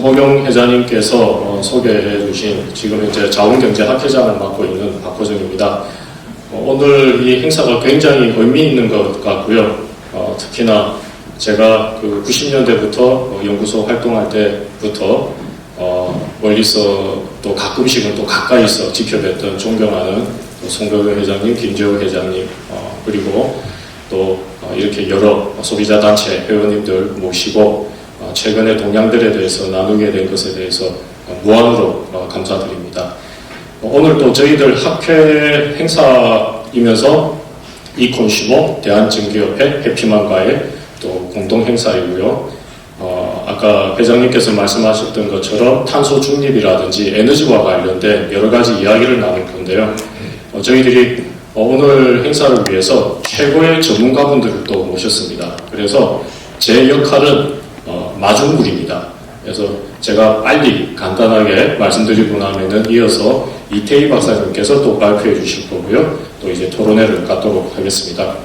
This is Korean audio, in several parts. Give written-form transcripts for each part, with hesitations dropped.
정보경 회장님께서 소개해 주신 지금 이제 자원경제 학회장을 맡고 있는 박호정입니다. 오늘 이 행사가 굉장히 의미 있는 것 같고요. 특히나 제가 그 90년대부터 연구소 활동할 때부터 멀리서 또 가끔씩은 또 가까이서 지켜뵀던 존경하는 송병근 회장님, 김재호 회장님, 그리고 또 이렇게 여러 소비자 단체 회원님들 모시고 최근의 동향들에 대해서 나누게 된 것에 대해서 무한으로 감사드립니다. 오늘 또 저희들 학회 행사이면서 이콘슈머 대한증기협회 해피만과의 또 공동 행사이고요. 아까 회장님께서 말씀하셨던 것처럼 탄소 중립이라든지 에너지와 관련된 여러 가지 이야기를 나눌 건데요. 저희들이 오늘 행사를 위해서 최고의 전문가분들을 또 모셨습니다. 그래서 제 역할은 마중물입니다. 그래서 제가 빨리 간단하게 말씀드리고 나면은 이어서 이태희 박사님께서 또 발표해 주실 거고요. 또 이제 토론회를 갖도록 하겠습니다.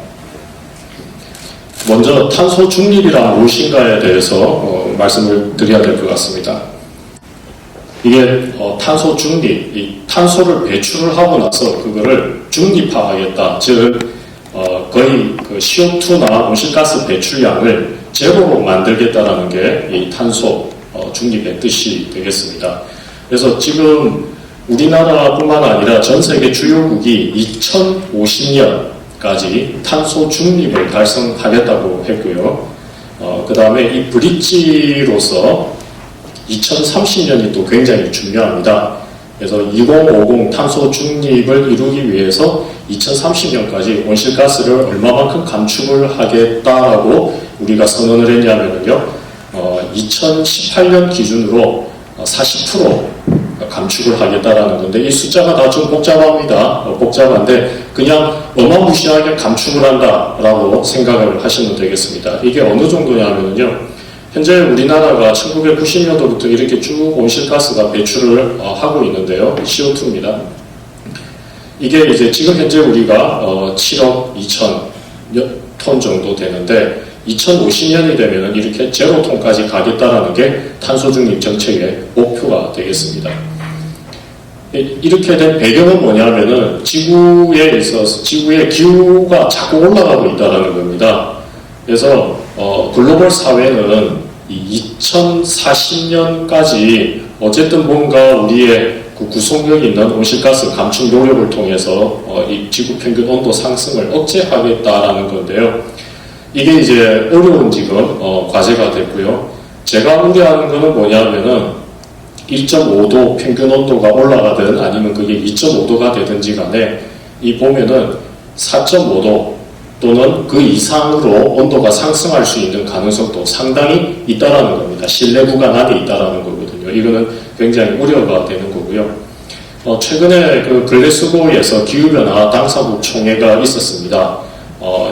먼저 탄소 중립이란 무엇인가에 대해서 말씀을 드려야 될 것 같습니다. 이게 탄소 중립, 이 탄소를 배출을 하고 나서 그거를 중립화하겠다. 즉 거의 그 CO2나 온실가스 배출량을 제로로 만들겠다라는 게 이 탄소 중립의 뜻이 되겠습니다. 그래서 지금 우리나라뿐만 아니라 전 세계 주요국이 2050년까지 탄소 중립을 달성하겠다고 했고요. 그 다음에 이 브릿지로서 2030년이 또 굉장히 중요합니다. 그래서 2050 탄소 중립을 이루기 위해서 2030년까지 온실가스를 얼마만큼 감축을 하겠다라고 우리가 선언을 했냐면요. 2018년 기준으로 40% 감축을 하겠다라는 건데 이 숫자가 다 좀 복잡합니다. 복잡한데 그냥 어마무시하게 감축을 한다라고 생각을 하시면 되겠습니다. 이게 어느 정도냐면요. 현재 우리나라가 1990년도부터 이렇게 쭉 온실가스가 배출을 하고 있는데요. CO2입니다. 이게 이제 지금 현재 우리가 7억 2천 톤 정도 되는데 2050년이 되면 이렇게 제로톤까지 가겠다라는 게 탄소중립 정책의 목표가 되겠습니다. 이렇게 된 배경은 뭐냐면은 지구에 있어서 지구의 기후가 자꾸 올라가고 있다는 겁니다. 그래서 글로벌 사회는 이 2040년까지 어쨌든 뭔가 우리의 그 구속력 있는 온실가스 감축 노력을 통해서 이 지구 평균 온도 상승을 억제하겠다라는 건데요. 이게 이제 어려운 지금 과제가 됐고요. 제가 우려하는 거는 뭐냐면은 1.5도 평균 온도가 올라가든 아니면 그게 2.5도가 되든지 간에 이 보면은 4.5도 또는 그 이상으로 온도가 상승할 수 있는 가능성도 상당히 있다라는 겁니다. 실내 구간 안에 있다라는 거거든요. 이거는 굉장히 우려가 되는 거고요. 최근에 그 글래스고에서 기후변화 당사국 총회가 있었습니다.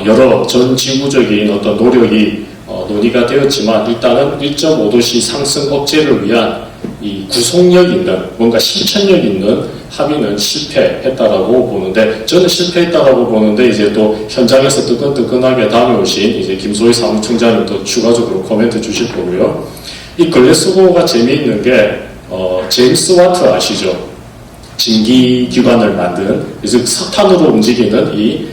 여러 전 지구적인 어떤 노력이 논의가 되었지만 일단은 1.5도씨 상승 억제를 위한 이 구속력 있는 뭔가 실천력 있는 합의는 실패했다라고 보는데 저는 실패했다라고 보는데 이제 또 현장에서 뜨끈뜨끈하게 다녀오신 이제 김소희 사무총장님도 추가적으로 코멘트 주실 거고요. 이 글래스고가 재미있는 게 제임스 와트 아시죠? 증기기관을 만든 즉 석탄으로 움직이는 이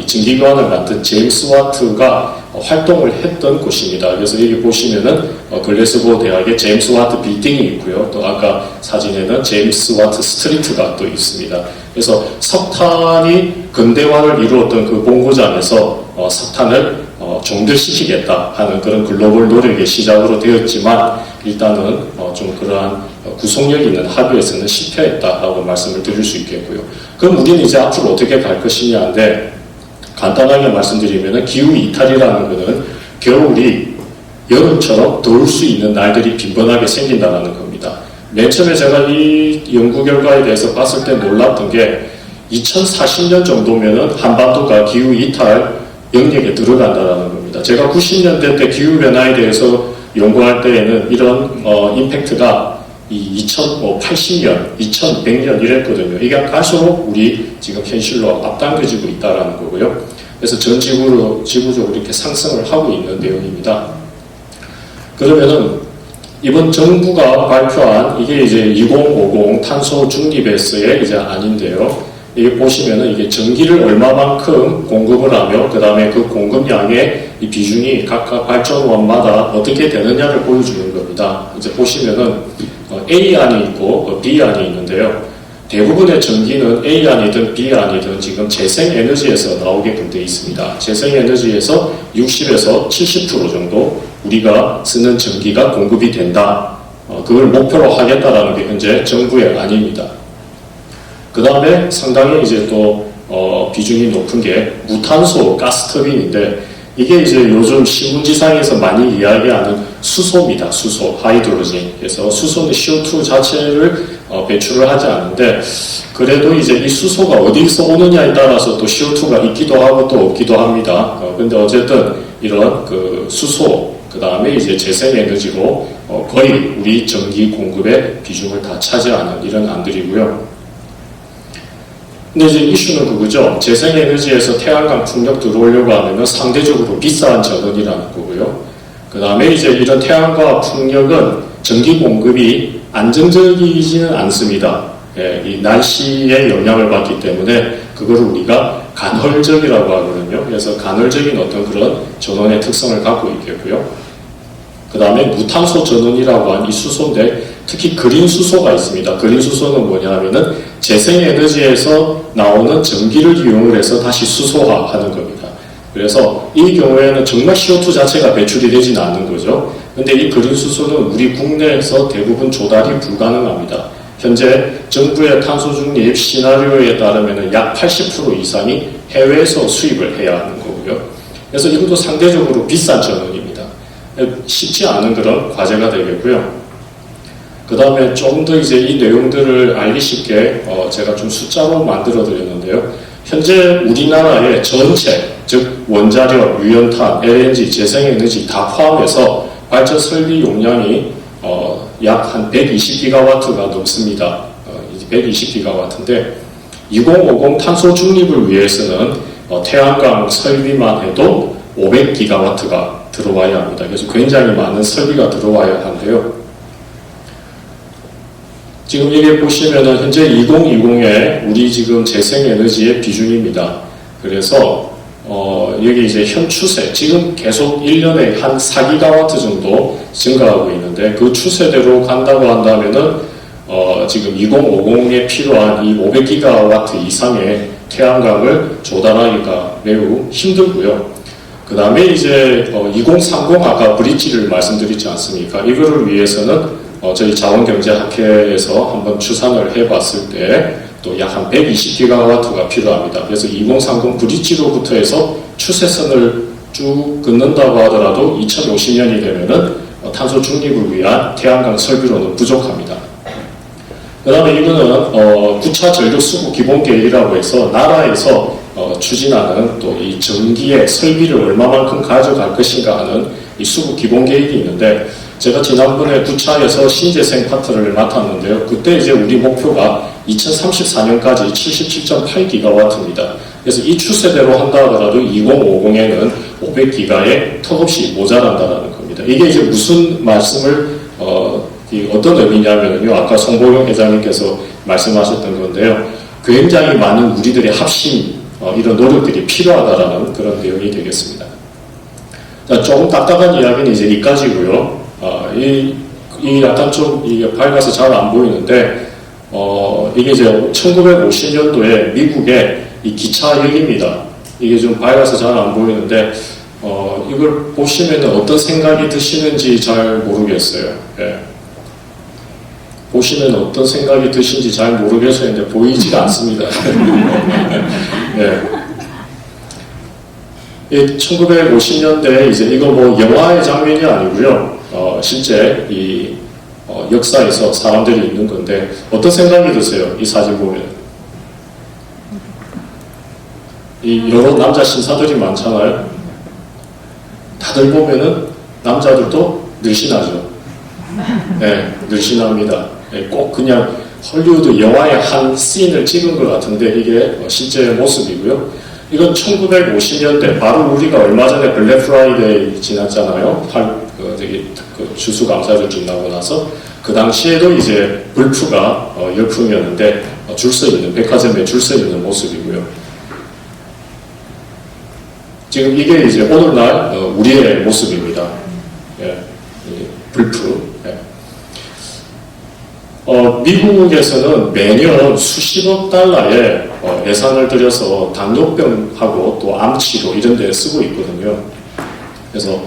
증기기관을 만든 제임스 와트가 활동을 했던 곳입니다. 그래서 여기 보시면은 글래스고 대학에 제임스 와트 빌딩이 있고요. 또 아까 사진에는 제임스 와트 스트리트가 또 있습니다. 그래서 석탄이 근대화를 이루었던 그 본고장에서 석탄을 종결시키겠다 하는 그런 글로벌 노력의 시작으로 되었지만 일단은 좀 그러한 구속력 있는 합의에서는 실패했다라고 말씀을 드릴 수 있겠고요. 그럼 우리는 이제 앞으로 어떻게 갈 것이냐인데 간단하게 말씀드리면 기후 이탈이라는 것은 겨울이 여름처럼 더울 수 있는 날들이 빈번하게 생긴다는 겁니다. 맨 처음에 제가 이 연구 결과에 대해서 봤을 때 놀랐던 게 2040년 정도면은 한반도가 기후 이탈 영역에 들어간다는 겁니다. 제가 90년대 때 기후변화에 대해서 연구할 때에는 이런 임팩트가 이 2080년, 2100년 이랬거든요. 이게 갈수록 우리 지금 현실로 앞당겨지고 있다는 거고요. 그래서 전 지구적으로 이렇게 상승을 하고 있는 내용입니다. 그러면은 이번 정부가 발표한 이게 이제 2050 탄소 중립에서의 이제 안인데요. 이게 보시면은 이게 전기를 얼마만큼 공급을 하며 그 다음에 그 공급량의 이 비중이 각각 발전원마다 어떻게 되느냐를 보여주는 겁니다. 이제 보시면은 A안이 있고 B안이 있는데요. 대부분의 전기는 A안이든 B안이든 지금 재생에너지에서 나오게끔 되어 있습니다. 재생에너지에서 60에서 70% 정도 우리가 쓰는 전기가 공급이 된다. 그걸 목표로 하겠다라는 게 현재 정부의 안입니다. 그 다음에 상당히 이제 또 비중이 높은 게 무탄소 가스터빈인데 이게 이제 요즘 신문지상에서 많이 이야기하는 수소입니다. 수소, 하이드로젠. 그래서 수소는 CO2 자체를 배출을 하지 않는데 그래도 이제 이 수소가 어디서 오느냐에 따라서 또 CO2가 있기도 하고 또 없기도 합니다. 근데 어쨌든 이런 그 수소, 그 다음에 이제 재생에너지로 거의 우리 전기 공급의 비중을 다 차지하는 이런 안들이고요. 근데 이제 이슈는 그거죠. 재생에너지에서 태양광 풍력 들어오려고 하면 상대적으로 비싼 전원이라는 거고요. 그 다음에 이제 이런 태양광 풍력은 전기 공급이 안정적이지는 않습니다. 예, 이 날씨에 영향을 받기 때문에 그거를 우리가 간헐적이라고 하거든요. 그래서 간헐적인 어떤 그런 전원의 특성을 갖고 있겠고요. 그 다음에 무탄소 전원이라고 한 이 수소인데 특히 그린 수소가 있습니다. 그린 수소는 뭐냐 하면은 재생에너지에서 나오는 전기를 이용을 해서 다시 수소화하는 겁니다. 그래서 이 경우에는 정말 CO2 자체가 배출이 되진 않는 거죠. 근데 이 그린 수소는 우리 국내에서 대부분 조달이 불가능합니다. 현재 정부의 탄소 중립 시나리오에 따르면 약 80% 이상이 해외에서 수입을 해야 하는 거고요. 그래서 이것도 상대적으로 비싼 전원입니다. 쉽지 않은 그런 과제가 되겠고요. 그 다음에 좀 더 이제 이 내용들을 알기 쉽게 제가 좀 숫자로 만들어 드렸는데요. 현재 우리나라의 전체, 즉 원자력, 유연탄, LNG, 재생에너지 다 포함해서 발전 설비 용량이 약 한 120기가와트가 넘습니다. 120기가와트인데 2050 탄소 중립을 위해서는 태양광 설비만 해도 500기가와트가 들어와야 합니다. 그래서 굉장히 많은 설비가 들어와야 하는데요. 지금 이게 보시면은 현재 2020의 우리 지금 재생에너지의 비중입니다. 그래서 여기 이제 현 추세, 지금 계속 1년에 한 4기가와트 정도 증가하고 있는데 그 추세대로 간다고 한다면은 지금 2050에 필요한 이 500기가와트 이상의 태양광을 조달하기가 매우 힘들고요. 그 다음에 이제 2030 아까 브릿지를 말씀드리지 않습니까? 이거를 위해서는 저희 자원경제학회에서 한번 추산을 해봤을 때 또 약 한 120기가와트가 필요합니다. 그래서 2030 브릿지로부터 해서 추세선을 쭉 긋는다고 하더라도 2050년이 되면은 탄소 중립을 위한 태양광 설비로는 부족합니다. 그 다음에 이거는 9차 전력 수급 기본 계획이라고 해서 나라에서 추진하는 또 이 전기의 설비를 얼마만큼 가져갈 것인가 하는 이 수급 기본 계획이 있는데 제가 지난번에 9차에서 신재생 파트를 맡았는데요. 그때 이제 우리 목표가 2034년까지 77.8기가와트입니다. 그래서 이 추세대로 한다 하더라도 2050에는 500기가에 턱없이 모자란다는 겁니다. 이게 이제 무슨 말씀을 어떤 의미냐면요. 아까 송보영 회장님께서 말씀하셨던 건데요. 굉장히 많은 우리들의 합심, 이런 노력들이 필요하다라는 그런 내용이 되겠습니다. 자, 조금 딱딱한 이야기는 이제 이까지고요. 이 약간 좀 이게 밝아서 잘 안 보이는데, 이게 이제 1950년도에 미국의 이 기차역입니다. 이게 좀 밝아서 잘 안 보이는데, 이걸 보시면 어떤 생각이 드시는지 잘 모르겠어요. 예. 보시면 어떤 생각이 드시는지 잘 모르겠어요. 보이지가 않습니다. 네. 1950년대 이제 이거 뭐 영화의 장면이 아니고요. 실제 이 역사에서 사람들이 있는 건데 어떤 생각이 드세요? 이 사진 보면 이 여러 남자 신사들이 많잖아요. 다들 보면은 남자들도 늘씬하죠. 네, 늘씬합니다. 네, 꼭 그냥 헐리우드 영화의 한 씬을 찍은 것 같은데 이게 실제 모습이고요. 이건 1950년대 바로 우리가 얼마 전에 블랙 프라이데이 지났잖아요. 그 추수감사를 끝나고 나서 그 당시에도 이제 불프가 열풍이었는데 줄 서 있는, 백화점에 줄 서 있는 모습이고요. 지금 이게 이제 오늘날 우리의 모습입니다. 예, 불프. 예. 미국에서는 매년 수십억 달러의 예산을 들여서 당뇨병하고 또 암치료 이런 데 쓰고 있거든요. 그래서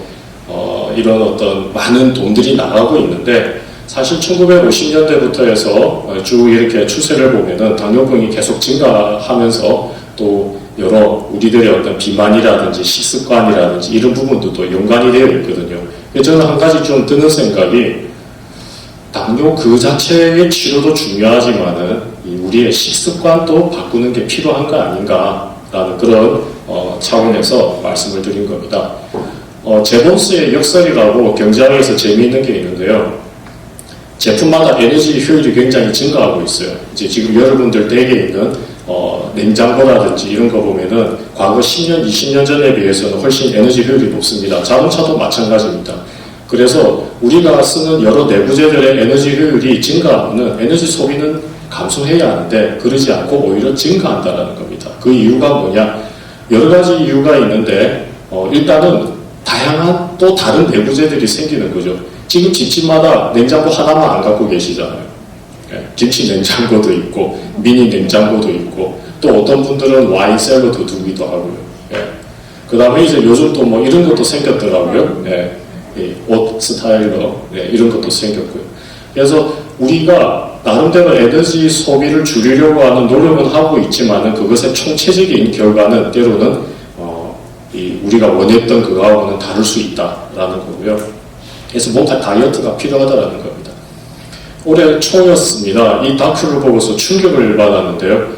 이런 어떤 많은 돈들이 나가고 있는데 사실 1950년대부터 해서 쭉 이렇게 추세를 보면은 당뇨병이 계속 증가하면서 또 여러 우리들의 어떤 비만이라든지 식습관이라든지 이런 부분도 또 연관이 되어 있거든요. 저는 한 가지 좀 드는 생각이 당뇨 그 자체의 치료도 중요하지만은 우리의 식습관도 바꾸는 게 필요한 거 아닌가라는 그런 차원에서 말씀을 드린 겁니다. 제본스의 역설이라고 경제학에서 재미있는 게 있는데요. 제품마다 에너지 효율이 굉장히 증가하고 있어요. 이제 지금 여러분들 댁에 있는 냉장고라든지 이런 거 보면은 과거 10년, 20년 전에 비해서는 훨씬 에너지 효율이 높습니다. 자동차도 마찬가지입니다. 그래서 우리가 쓰는 여러 내부재들의 에너지 효율이 증가하면 에너지 소비는 감소해야 하는데 그러지 않고 오히려 증가한다는 겁니다. 그 이유가 뭐냐? 여러 가지 이유가 있는데 일단은 다양한 또 다른 내부재들이 생기는 거죠. 지금 집집마다 냉장고 하나만 안 갖고 계시잖아요. 예, 김치 냉장고도 있고 미니 냉장고도 있고 또 어떤 분들은 와인 셀러도 두기도 하고요. 예. 그 다음에 이제 요즘 또 뭐 이런 것도 생겼더라고요. 예. 옷 스타일러 이런 것도 생겼고요. 그래서 우리가 나름대로 에너지 소비를 줄이려고 하는 노력은 하고 있지만은 그것의 총체적인 결과는 때로는 우리가 원했던 그거하고는 다를 수 있다라는 거고요. 그래서 뭔가 다이어트가 필요하다라는 겁니다. 올해 초였습니다. 이 다큐를 보고서 충격을 받았는데요.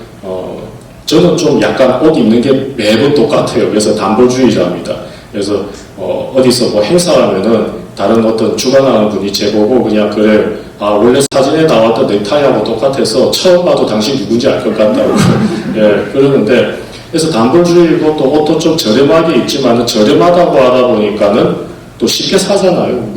저는 좀 약간 옷 입는 게 매번 똑같아요. 그래서 단벌주의자입니다. 그래서 어디서 뭐 행사하면은 다른 어떤 주관하는 분이 제보고 그냥 그래요. 원래 사진에 나왔던 넥타이하고 똑같아서 처음 봐도 당신 누군지 알 것 같다고 예, 그러는데 그래서 단벌주의고 또 옷도 좀 저렴하게 입지만은 저렴하다고 하다 보니까는 또 쉽게 사잖아요.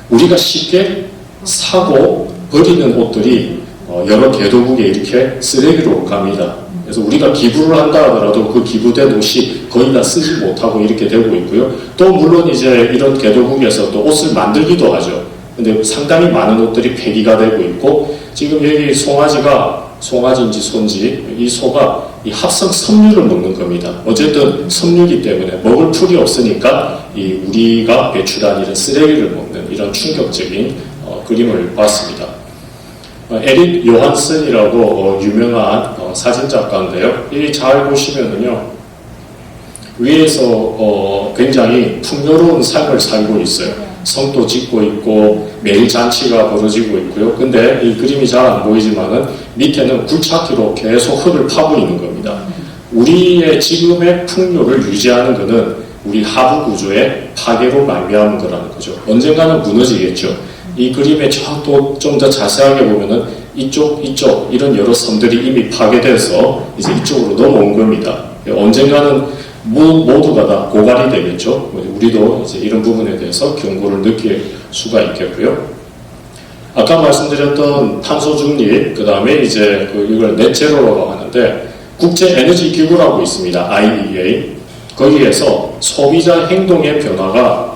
우리가 쉽게 사고 버리는 옷들이 여러 개도국에 이렇게 쓰레기로 갑니다. 그래서 우리가 기부를 한다 하더라도 그 기부된 옷이 거의 다 쓰지 못하고 이렇게 되고 있고요. 또 물론 이제 이런 개도국에서 또 옷을 만들기도 하죠. 근데 상당히 많은 옷들이 폐기가 되고 있고 지금 여기 송아지인지 소인지 이 소가 이 합성 섬유를 먹는 겁니다. 어쨌든 섬유이기 때문에 먹을 풀이 없으니까 우리가 배출한 이런 쓰레기를 먹는 이런 충격적인 그림을 봤습니다. 에릭 요한슨이라고 유명한 사진작가인데요. 이 잘 보시면은요, 위에서 굉장히 풍요로운 삶을 살고 있어요. 성도 짓고 있고 매일 잔치가 벌어지고 있고요. 근데 이 그림이 잘 안 보이지만은 밑에는 굴착기로 계속 흙을 파고 있는 겁니다. 우리의 지금의 풍요를 유지하는 것은 우리 하부 구조의 파괴로 말미암은 거라는 거죠. 언젠가는 무너지겠죠. 이 그림에 또 좀 더 자세하게 보면은 이쪽 이런 여러 섬들이 이미 파괴돼서 이제 이쪽으로 넘어온 겁니다. 언젠가는 모두가 다 고갈이 되겠죠. 우리도 이제 이런 부분에 대해서 경고를 느낄 수가 있겠고요. 아까 말씀드렸던 탄소 중립, 그 다음에 이제 이걸 넷제로라고 하는데 국제 에너지 기구라고 있습니다. IEA. 거기에서 소비자 행동의 변화가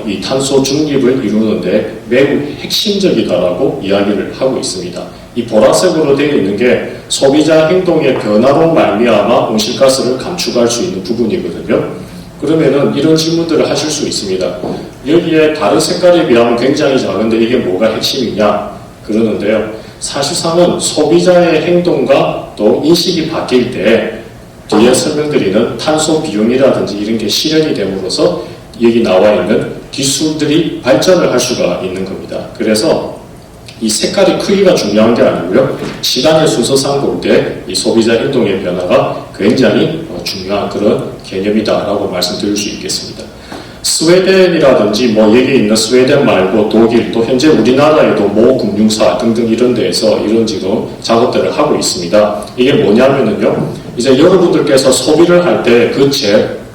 이 탄소 중립을 이루는데 매우 핵심적이다라고 이야기를 하고 있습니다. 이 보라색으로 되어 있는 게 소비자 행동의 변화로 말미암아 온실가스를 감축할 수 있는 부분이거든요. 그러면은 이런 질문들을 하실 수 있습니다. 여기에 다른 색깔에 비하면 굉장히 작은데 이게 뭐가 핵심이냐 그러는데요. 사실상은 소비자의 행동과 또 인식이 바뀔 때 뒤에 설명드리는 탄소 비용이라든지 이런 게 실현이 됨으로써 여기 나와 있는 기술들이 발전을 할 수가 있는 겁니다. 그래서 이 색깔의 크기가 중요한 게 아니고요. 시간의 순서상 볼 때 이 소비자 행동의 변화가 굉장히 중요한 그런 개념이다라고 말씀드릴 수 있겠습니다. 스웨덴이라든지 뭐 여기 있는 스웨덴 말고 독일 또 현재 우리나라에도 모 금융사 등등 이런 데에서 이런 지금 작업들을 하고 있습니다. 이게 뭐냐면은요. 이제 여러분들께서 소비를 할 때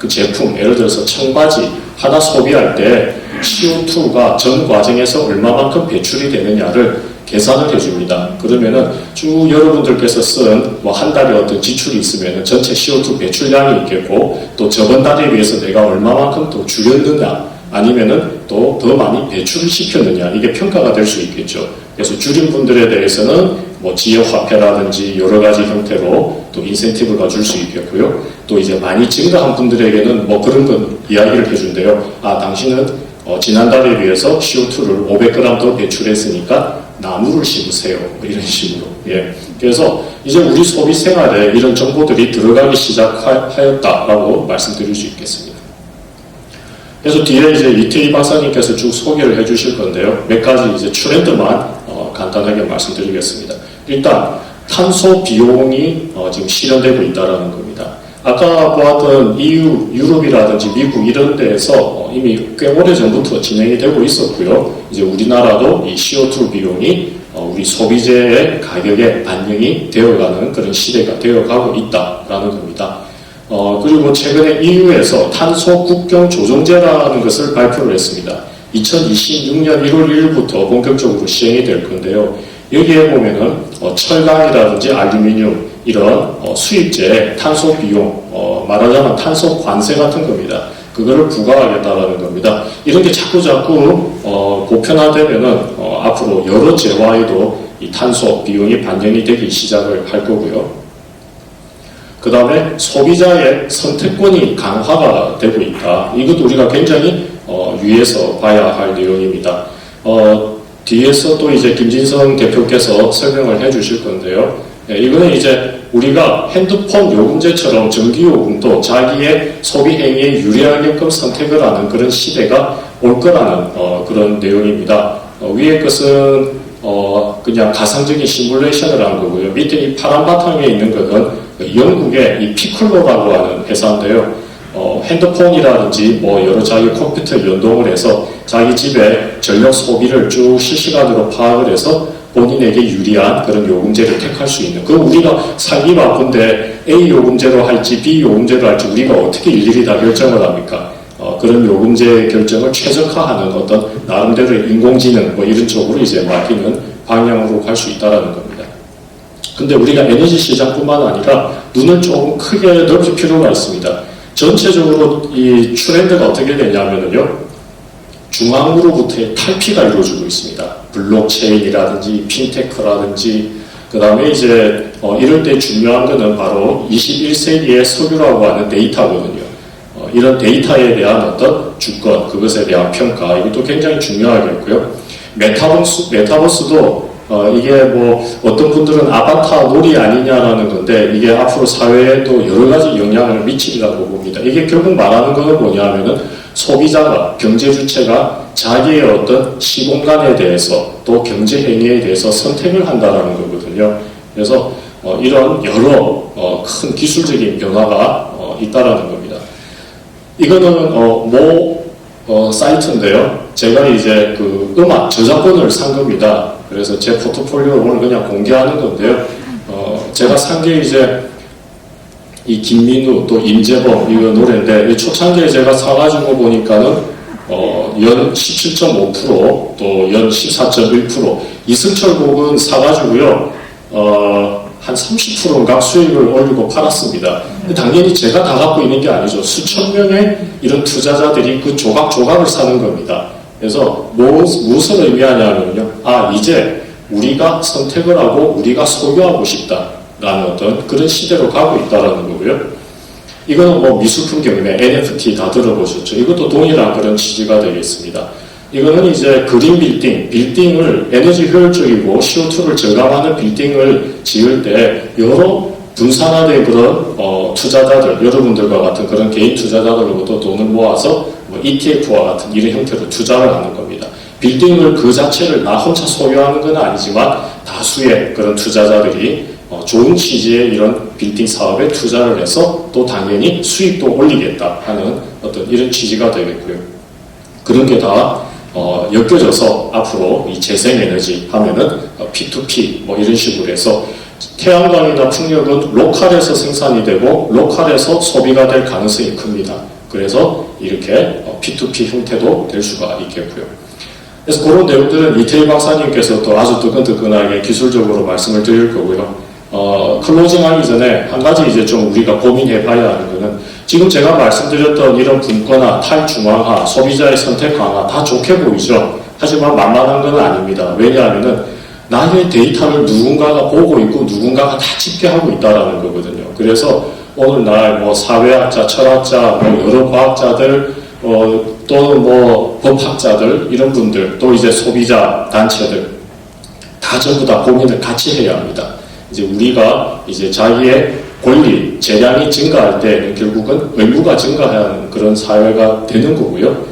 그 제품 예를 들어서 청바지 하나 소비할 때 CO2가 전 과정에서 얼마만큼 배출이 되느냐를 계산을 해줍니다. 그러면은 쭉 여러분들께서 쓴 뭐 한 달에 어떤 지출이 있으면은 전체 CO2 배출량이 있겠고, 또 저번 달에 비해서 내가 얼마만큼 더 줄였느냐, 아니면은 또 더 많이 배출을 시켰느냐, 이게 평가가 될 수 있겠죠. 그래서 줄인 분들에 대해서는 뭐 지역 화폐라든지 여러 가지 형태로 또 인센티브가 줄 수 있겠고요. 또 이제 많이 증가한 분들에게는 뭐 그런 건 이야기를 해준대요. 아, 당신은 지난달에 비해서 CO2를 500g 더 배출했으니까 나무를 심으세요. 뭐 이런 식으로. 예. 그래서 이제 우리 소비 생활에 이런 정보들이 들어가기 시작하였다라고 말씀드릴 수 있겠습니다. 그래서 뒤에 이제 이태희 박사님께서 쭉 소개를 해 주실 건데요. 몇 가지 이제 트렌드만 간단하게 말씀드리겠습니다. 일단 탄소 비용이 지금 실현되고 있다는 겁니다. 아까 보았던 EU, 유럽이라든지 미국 이런 데에서 이미 꽤 오래전부터 진행이 되고 있었고요. 이제 우리나라도 이 CO2 비용이 우리 소비재의 가격에 반영이 되어가는 그런 시대가 되어가고 있다라는 겁니다. 그리고 최근에 EU에서 탄소 국경 조정제라는 것을 발표를 했습니다. 2026년 1월 1일부터 본격적으로 시행이 될 건데요. 여기에 보면은 철강이라든지 알루미늄 이런 수입제 탄소 비용, 말하자면 탄소 관세 같은 겁니다. 그거를 부과하겠다라는 겁니다. 이런 게 자꾸 보편화되면은 앞으로 여러 재화에도 이 탄소 비용이 반영이 되기 시작을 할 거고요. 그 다음에 소비자의 선택권이 강화가 되고 있다. 이것도 우리가 굉장히 유의해서 봐야 할 내용입니다. 뒤에서 또 이제 김진성 대표께서 설명을 해 주실 건데요. 이거는 이제 우리가 핸드폰 요금제처럼 전기요금도 자기의 소비 행위에 유리하게끔 선택을 하는 그런 시대가 올 거라는 그런 내용입니다. 위에 것은 그냥 가상적인 시뮬레이션을 한 거고요. 밑에 이 파란 바탕에 있는 것은 영국의 이 피클로라고 하는 회사인데요. 핸드폰이라든지 뭐 여러 자기 컴퓨터 연동을 해서 자기 집에 전력 소비를 쭉 실시간으로 파악을 해서 본인에게 유리한 그런 요금제를 택할 수 있는, 그 우리가 살기 바쁜데 A 요금제로 할지 B 요금제로 할지 우리가 어떻게 일일이 다 결정을 합니까? 그런 요금제 결정을 최적화하는 어떤 나름대로의 인공지능 뭐 이런 쪽으로 이제 맡기는 방향으로 갈 수 있다는 겁니다. 근데 우리가 에너지 시장뿐만 아니라 눈을 조금 크게 넓힐 필요가 있습니다. 전체적으로 이 트렌드가 어떻게 되냐면요, 중앙으로부터의 탈피가 이루어지고 있습니다. 블록체인이라든지 핀테크라든지, 그 다음에 이제 이럴 때 중요한 거는 바로 21세기의 석유라고 하는 데이터거든요. 이런 데이터에 대한 어떤 주권, 그것에 대한 평가, 이것도 굉장히 중요하겠고요. 메타버스도 이게 뭐 어떤 분들은 아바타 놀이 아니냐라는 건데, 이게 앞으로 사회에도 여러 가지 영향을 미치리라고 봅니다. 이게 결국 말하는 것은 뭐냐면은 소비자가, 경제 주체가 자기의 어떤 시공간에 대해서 또 경제 행위에 대해서 선택을 한다라는 거거든요. 그래서 이런 여러 큰 기술적인 변화가 있다라는 겁니다. 이거는 사이트인데요. 제가 이제 그 음악 저작권을 산 겁니다. 그래서 제 포트폴리오를 오늘 그냥 공개하는 건데요. 제가 산 게 이제 이 김민우 또 임재범 이거 노래인데, 이 초창기에 제가 사가지고 보니까는 연 17.5% 또 연 14.1%, 이승철 곡은 사가지고요 한 30%인가 수익을 올리고 팔았습니다. 당연히 제가 다 갖고 있는 게 아니죠. 수천 명의 이런 투자자들이 그 조각조각을 사는 겁니다. 그래서 무엇을 의미하냐면요, 이제 우리가 선택을 하고 우리가 소유하고 싶다라는 어떤 그런 시대로 가고 있다라는 거고요. 이거는 뭐 미술품 경매, NFT 다 들어보셨죠? 이것도 동일한 그런 취지가 되겠습니다. 이거는 이제 그린 빌딩을 에너지 효율적이고 CO2를 저감하는 빌딩을 지을 때 여러 분산화된 그런 투자자들, 여러분들과 같은 그런 개인 투자자들로부터 돈을 모아서 뭐 ETF와 같은 이런 형태로 투자를 하는 겁니다. 빌딩을 그 자체를 나 혼자 소유하는 건 아니지만 다수의 그런 투자자들이 좋은 취지의 이런 빌딩 사업에 투자를 해서 또 당연히 수익도 올리겠다 하는 어떤 이런 취지가 되겠고요. 그런 게 다 엮여져서 앞으로 이 재생에너지 하면은 P2P 뭐 이런 식으로 해서 태양광이나 풍력은 로컬에서 생산이 되고 로컬에서 소비가 될 가능성이 큽니다. 그래서 이렇게 P2P 형태도 될 수가 있겠고요. 그래서 그런 내용들은 이태일 박사님께서 또 아주 뜨끈뜨끈하게 기술적으로 말씀을 드릴 거고요. 클로징 하기 전에 한 가지 이제 좀 우리가 고민해 봐야 하는 거는 지금 제가 말씀드렸던 이런 분권화, 탈중앙화, 소비자의 선택 강화 다 좋게 보이죠. 하지만 만만한 건 아닙니다. 왜냐하면은 나의 데이터를 누군가가 보고 있고 누군가가 다 집계하고 있다라는 거거든요. 그래서 오늘날 뭐 사회학자, 철학자, 뭐 여러 과학자들, 또는 뭐 법학자들 이런 분들, 또 이제 소비자 단체들 다 전부 다 고민을 같이 해야 합니다. 이제 우리가 이제 자기의 권리, 재량이 증가할 때 결국은 의무가 증가하는 그런 사회가 되는 거고요.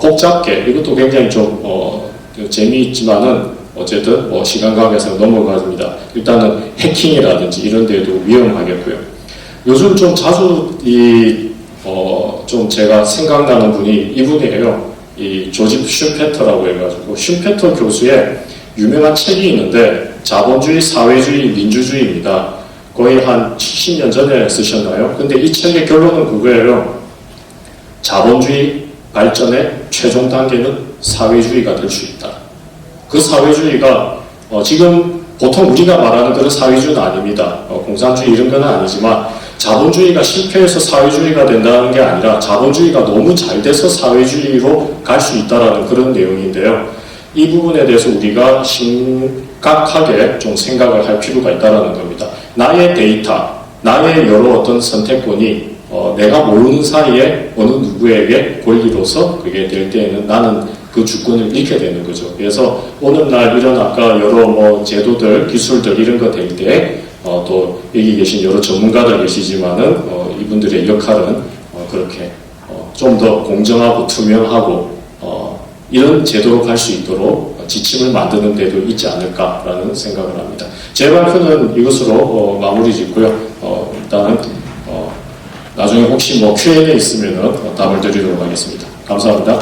복잡게 이것도 굉장히 좀 재미있지만은 어쨌든 시간 관계상 넘어갑니다. 일단은 해킹이라든지 이런 데도 위험하겠고요. 요즘 좀 자주 좀 제가 생각나는 분이 이분이에요. 이 조지 슈페터라고 해가지고 슈페터 교수의 유명한 책이 있는데 자본주의, 사회주의, 민주주의입니다. 거의 한 70년 전에 쓰셨나요? 근데 이 책의 결론은 그거예요. 자본주의 발전의 최종 단계는 사회주의가 될 수 있다. 그 사회주의가 지금 보통 우리가 말하는 그런 사회주의는 아닙니다. 공산주의 이런 건 아니지만 자본주의가 실패해서 사회주의가 된다는 게 아니라 자본주의가 너무 잘 돼서 사회주의로 갈 수 있다는 그런 내용인데요. 이 부분에 대해서 우리가 심각하게 좀 생각을 할 필요가 있다는 겁니다. 나의 데이터, 나의 여러 어떤 선택권이 내가 모르는 사이에 어느 누구에게 권리로서 그게 될 때에는 나는 그 주권을 잃게 되는 거죠. 그래서 오늘날 이런 아까 여러 뭐 제도들, 기술들 이런 거 될 때 또 여기 계신 여러 전문가들 계시지만은 이분들의 역할은 그렇게 좀 더 공정하고 투명하고 이런 제도로 갈 수 있도록 지침을 만드는 데도 있지 않을까라는 생각을 합니다. 제 발표는 이것으로 마무리 짓고요. 일단은 나중에 혹시 뭐 Q&A 있으면 답을 드리도록 하겠습니다. 감사합니다.